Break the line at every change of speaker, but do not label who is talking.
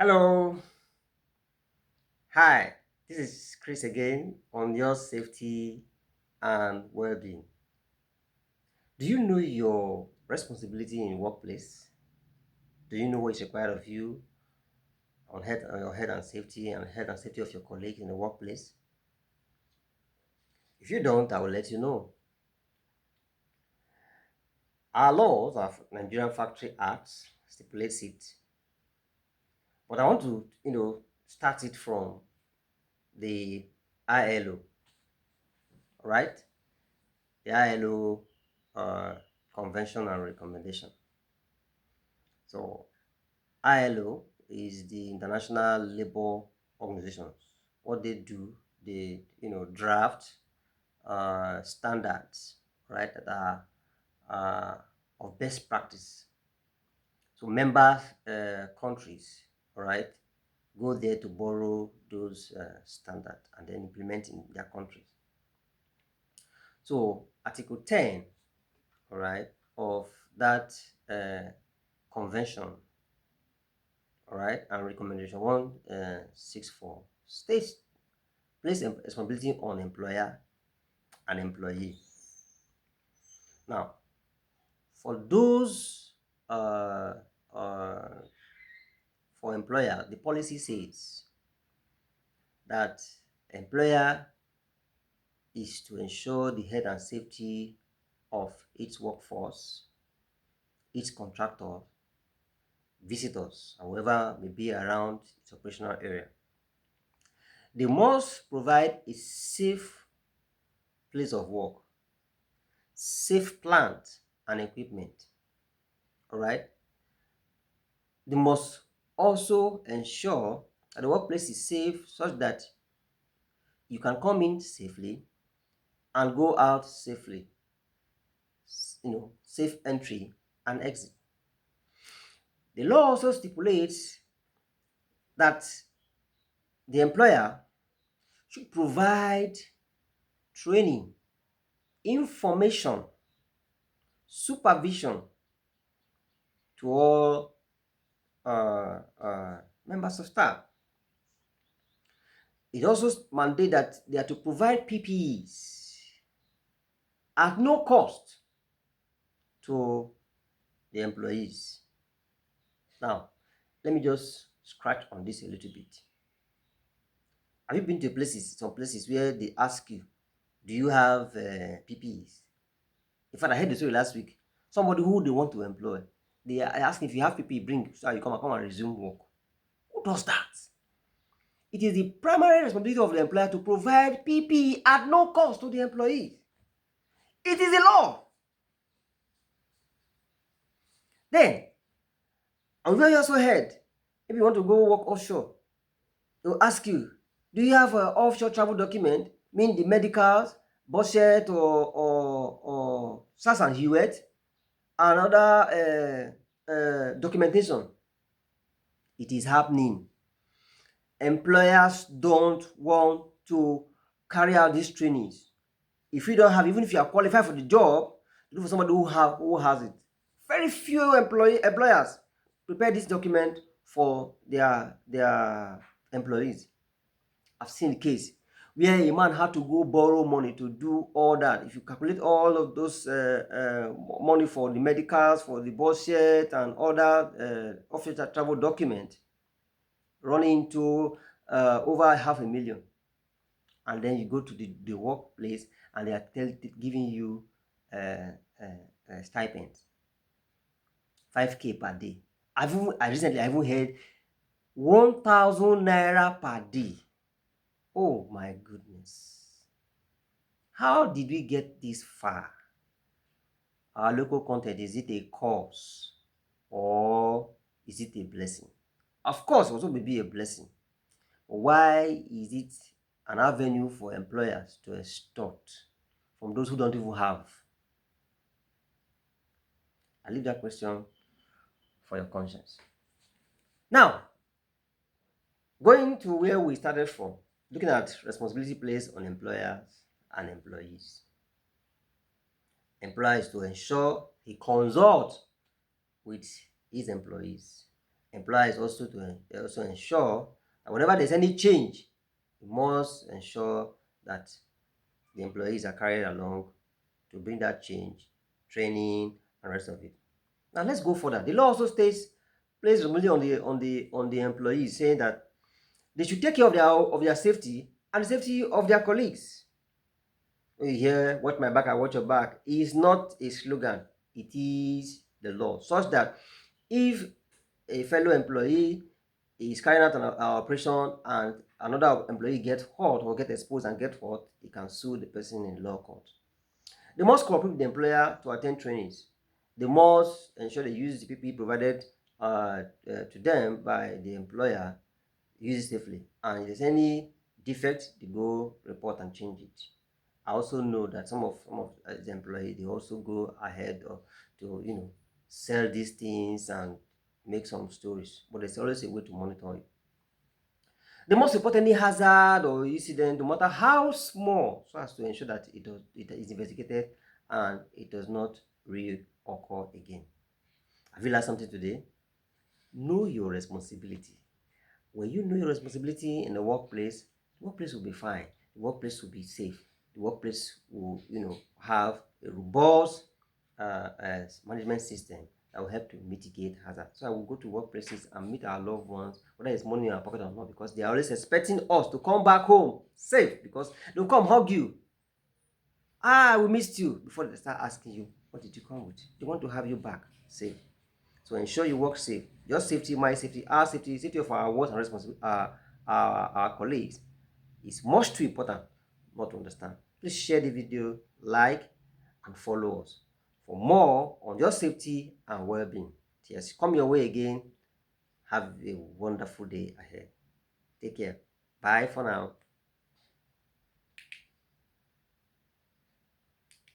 Hello, hi, this is Chris again on your safety and well-being. Do you know your responsibility in workplace? Do you know what is required of you on your health and safety of your colleagues in the workplace? If you don't, I will let you know. Our laws of Nigerian Factory Acts stipulates it, but I want to start it from the ILO, right? The ILO convention and recommendation. So ILO is the International Labour Organization. What they do, they draft standards, right, that are uh, of best practice. So member countries, all right, go there to borrow those standards and then implement in their countries. So Article 10, all right, of that convention, all right, and recommendation 164 states place responsibility on employer and employee. Now, for those uh, uh, for employer, the policy says that employer is to ensure the health and safety of its workforce, its contractor, visitors, however may be around its operational area. They must provide a safe place of work, safe plant and equipment. All right. They must also ensure that the workplace is safe such that you can come in safely and go out safely. Safe entry and exit. The law also stipulates that the employer should provide training, information, supervision to all members of staff. It also mandates that they are to provide PPEs at no cost to the employees. Now, let me just scratch on this a little bit. Have you been to some places where they ask you, do you have PPEs? In fact, I heard the story last week. Somebody who they want to employ, they are asking if you have PPE, bring so you come and resume work. Who does that? It is the primary responsibility of the employer to provide PPE at no cost to the employees. It is the law. Then, and we also heard, if you want to go work offshore, they'll ask you, do you have an offshore travel document, mean the medicals, budget or SAS and Hewitt, and other documentation? It is happening. Employers don't want to carry out these trainings. If you don't have, even if you are qualified for the job, look for somebody who has it. Very few employers prepare this document for their employees. I've seen the case where a man had to go borrow money to do all that. If you calculate all of those money for the medicals, for the budget and other official travel document, running into over 500,000. And then you go to the workplace and they are giving you stipends, 5K per day. I recently even heard 1,000 naira per day. Oh my goodness. How did we get this far? Our local content, is it a curse or is it a blessing? Of course, also may be a blessing. Why is it an avenue for employers to extort from those who don't even have? I leave that question for your conscience. Now, going to where we started from, looking at responsibility placed on employers and employees. Employer is to ensure he consults with his employees Employer is also to also ensure that whenever there's any change, you must ensure that the employees are carried along to bring that change, training, and rest of it. Now let's go further. The law also states places responsibility on the employees, saying that they should take care of their safety and the safety of their colleagues. When you hear "watch my back, I watch your back" is not a slogan; it is the law, such that if a fellow employee is carrying out an operation and another employee gets hurt or get exposed and get hurt, he can sue the person in law court. They must cooperate with the employer to attend trainings. They must ensure they use the PPE provided to them by the employer, use it safely. And if there's any defect, they go report and change it. I also know that some of the employees, they also go ahead to sell these things and make some stories, but there's always a way to monitor it. They must report any hazard or incident, no matter how small, so as to ensure that it is investigated and it does not reoccur again. Have you learned something today? Know your responsibility. When you know your responsibility in the workplace will be fine. The workplace will be safe. The workplace will, have a robust management system that will help to mitigate hazard. So I will go to workplaces and meet our loved ones, whether it's money in our pocket or not, because they are always expecting us to come back home safe, because they'll come hug you. We missed you, before they start asking you, what did you come with? They want to have you back safe. So ensure you work safe. Your safety, my safety, our safety, safety of our workers and responsibility, our colleagues is much too important not to understand. Please share the video, like, and follow us for more on your safety and well-being. Yes, come your way again. Have a wonderful day ahead. Take care. Bye for now.